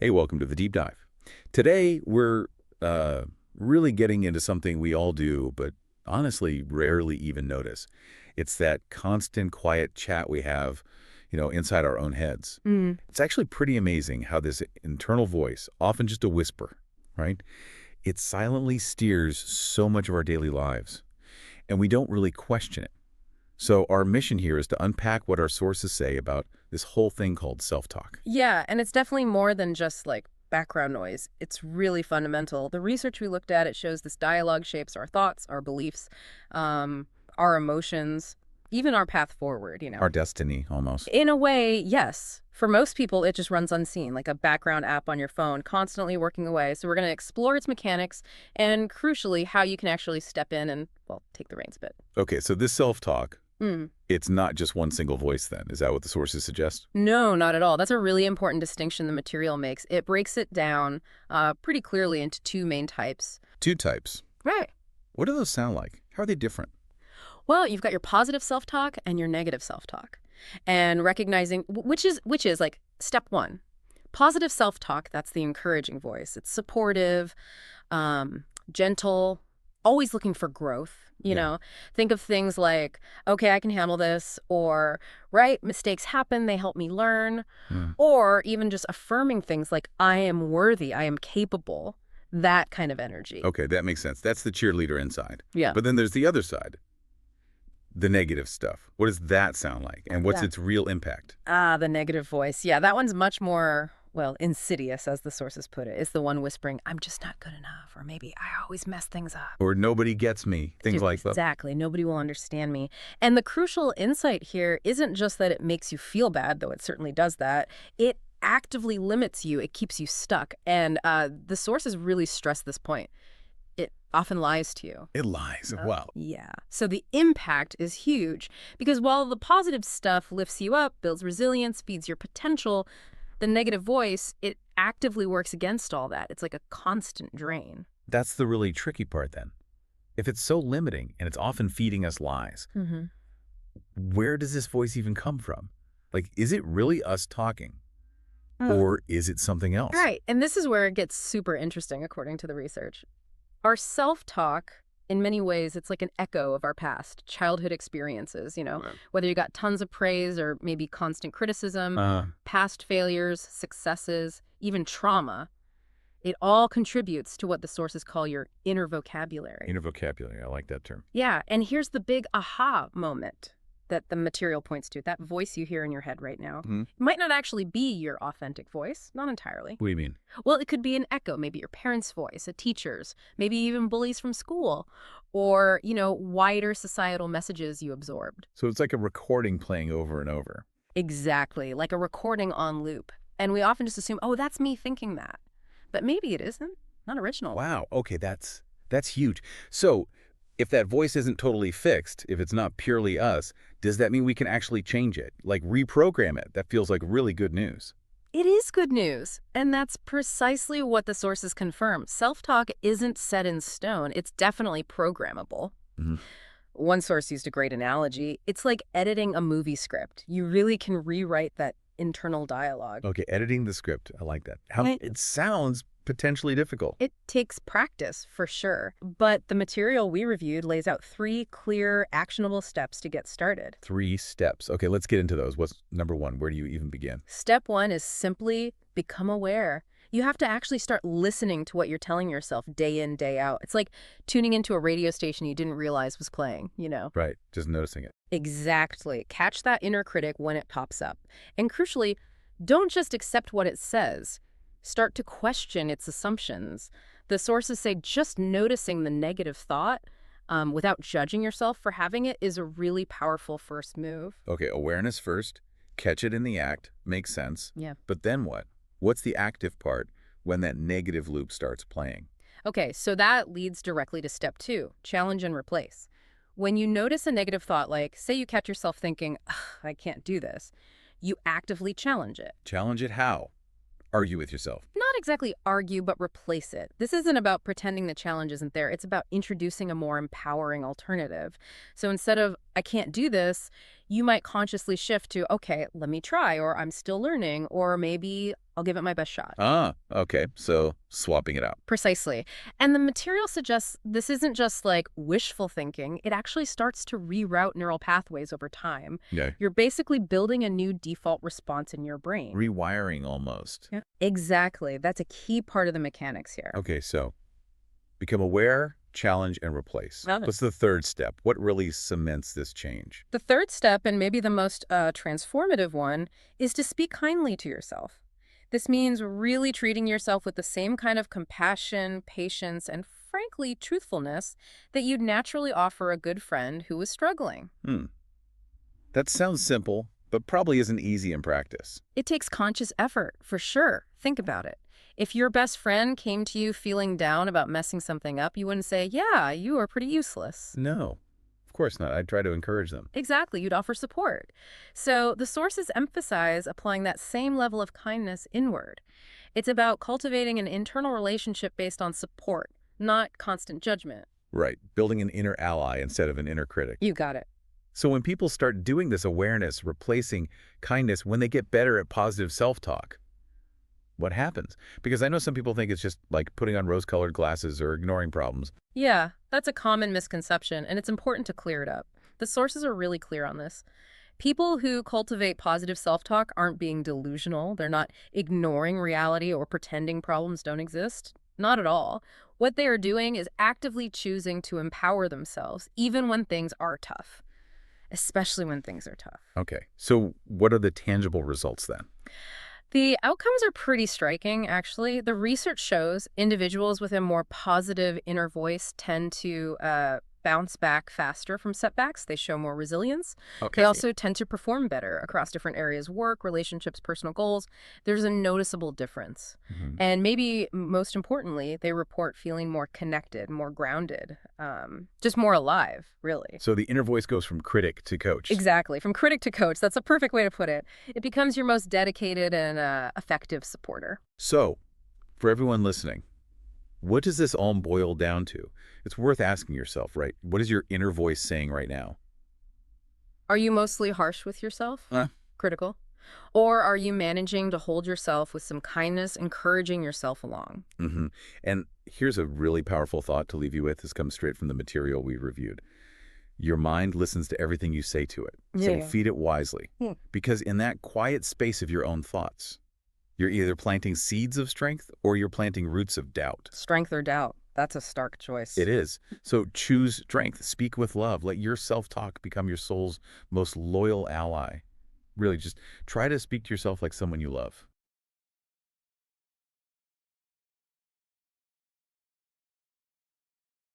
Hey, welcome to the Deep Dive. Today, we're really getting into something we all do, but honestly rarely even notice. It's that constant quiet chat we have, inside our own heads. Mm. It's actually pretty amazing how this internal voice, often just a whisper, right? It silently steers so much of our daily lives, and we don't really question it. So our mission here is to unpack what our sources say about this whole thing called self-talk. Yeah, and it's definitely more than just like background noise. It's really fundamental. The research we looked at, it shows this dialogue shapes our thoughts, our beliefs, our emotions, even our path forward. Our destiny, almost. In a way, yes. For most people, it just runs unseen, like a background app on your phone, constantly working away. So we're going to explore its mechanics and, crucially, how you can actually step in and, well, take the reins a bit. Okay, so this self-talk, Mm. it's not just one single voice then. Is that what the sources suggest? No, not at all. That's a really important distinction the material makes. It breaks it down pretty clearly into two main types. Two types. Right. What do those sound like? How are they different? Well, you've got your positive self-talk and your negative self-talk. And recognizing which is like step one. Positive self-talk, that's the encouraging voice. It's supportive, gentle, always looking for growth. You Yeah. know, think of things like, okay, I can handle this, or, right, mistakes happen, they help me learn, Hmm. or even just affirming things like, I am worthy, I am capable, that kind of energy. Okay, that makes sense. That's the cheerleader inside. Yeah. But then there's the other side, the negative stuff. What does that sound like? And what's Yeah. its real impact? The negative voice. Yeah, that one's much more, well, insidious, as the sources put it. It's the one whispering, I'm just not good enough, or maybe I always mess things up. Or nobody gets me, things Dude, like that. exactly. Nobody will understand me. And the crucial insight here isn't just that it makes you feel bad, though it certainly does that. It actively limits you. It keeps you stuck. And the sources really stress this point. It often lies to you. It lies. Wow. Yeah. So the impact is huge because while the positive stuff lifts you up, builds resilience, feeds your potential, the negative voice, it actively works against all that. It's like a constant drain. That's the really tricky part then. If it's so limiting and it's often feeding us lies, Mm-hmm. where does this voice even come from? Like, is it really us talking? Or is it something else? Right. And this is where it gets super interesting, according to the research. Our self-talk, in many ways, it's like an echo of our past, childhood experiences. Right. Whether you got tons of praise or maybe constant criticism, past failures, successes, even trauma, it all contributes to what the sources call your inner vocabulary. Inner vocabulary. I like that term. Yeah, and here's the big aha moment that the material points to, that voice you hear in your head right now. Mhm. It might not actually be your authentic voice, not entirely. What do you mean? Well, it could be an echo, maybe your parents' voice, a teacher's, maybe even bullies from school, or, wider societal messages you absorbed. So it's like a recording playing over and over. Exactly, like a recording on loop. And we often just assume, oh, that's me thinking that. But maybe it isn't. Not original. Wow. Okay, that's huge. So if that voice isn't totally fixed, if it's not purely us, does that mean we can actually change it? Like reprogram it? That feels like really good news. It is good news, and that's precisely what the sources confirm. Self-talk isn't set in stone. It's definitely programmable. Mhm. One source used a great analogy. It's like editing a movie script. You really can rewrite that internal dialogue. Okay, editing the script. I like that. Right. It sounds potentially difficult. It takes practice, for sure. But the material we reviewed lays out 3 clear, actionable steps to get started. 3 steps. Okay, let's get into those. What's number 1? Where do you even begin? Step 1 is simply become aware. You have to actually start listening to what you're telling yourself day in, day out. It's like tuning into a radio station you didn't realize was playing. Right, just noticing it. Exactly. Catch that inner critic when it pops up. And crucially, don't just accept what it says. Start to question its assumptions. The sources say just noticing the negative thought without judging yourself for having it is a really powerful first move. Okay, awareness first, catch it in the act, makes sense. Yeah. But then what? What's the active part when that negative loop starts playing? Okay, so that leads directly to step 2, challenge and replace. When you notice a negative thought, like, say you catch yourself thinking, "Ugh, I can't do this," you actively challenge it. Challenge it how? Argue with yourself. Not exactly argue, but replace it. This isn't about pretending the challenge isn't there. It's about introducing a more empowering alternative. So instead of, I can't do this, you might consciously shift to, okay, let me try, or I'm still learning, or maybe I'll give it my best shot. Ah, okay. So swapping it out. Precisely. And the material suggests this isn't just like wishful thinking. It actually starts to reroute neural pathways over time. Yeah. You're basically building a new default response in your brain. Rewiring almost. Yeah. Exactly. That's a key part of the mechanics here. Okay, so become aware, challenge, and replace. Got it. What's the third step? What really cements this change? The third step, and maybe the most transformative one, is to speak kindly to yourself. This means really treating yourself with the same kind of compassion, patience, and frankly, truthfulness that you'd naturally offer a good friend who is struggling. That sounds simple, but probably isn't easy in practice. It takes conscious effort, for sure. Think about it. If your best friend came to you feeling down about messing something up, you wouldn't say, yeah, you are pretty useless. No, of course not. I'd try to encourage them. Exactly, you'd offer support. So the sources emphasize applying that same level of kindness inward. It's about cultivating an internal relationship based on support, not constant judgment. Right, building an inner ally instead of an inner critic. You got it. So when people start doing this awareness, replacing kindness, when they get better at positive self-talk, what happens? Because I know some people think it's just like putting on rose-colored glasses or ignoring problems. Yeah, that's a common misconception, and it's important to clear it up. The sources are really clear on this. People who cultivate positive self-talk aren't being delusional. They're not ignoring reality or pretending problems don't exist. Not at all. What they are doing is actively choosing to empower themselves, even when things are tough, especially when things are tough. Okay, so what are the tangible results then? The outcomes are pretty striking, actually. The research shows individuals with a more positive inner voice tend to bounce back faster from setbacks. They show more resilience. Okay. They also tend to perform better across different areas, work, relationships, personal goals. There's a noticeable difference. And maybe most importantly, they report feeling more connected, more grounded, just more alive, really. So the inner voice goes from critic to coach. Exactly. From critic to coach. That's a perfect way to put it. It becomes your most dedicated and effective supporter. So, for everyone listening, what does this all boil down to? It's worth asking yourself, right? What is your inner voice saying right now? Are you mostly harsh with yourself? Uh. Critical? Or are you managing to hold yourself with some kindness, encouraging yourself along? And here's a really powerful thought to leave you with. This comes straight from the material we reviewed. Your mind listens to everything you say to it. So Yeah. feed it wisely. Because in that quiet space of your own thoughts, you're either planting seeds of strength or you're planting roots of doubt. Strength or doubt? That's a stark choice. It is. So choose strength. Speak with love. Let your self-talk become your soul's most loyal ally. Really, just try to speak to yourself like someone you love.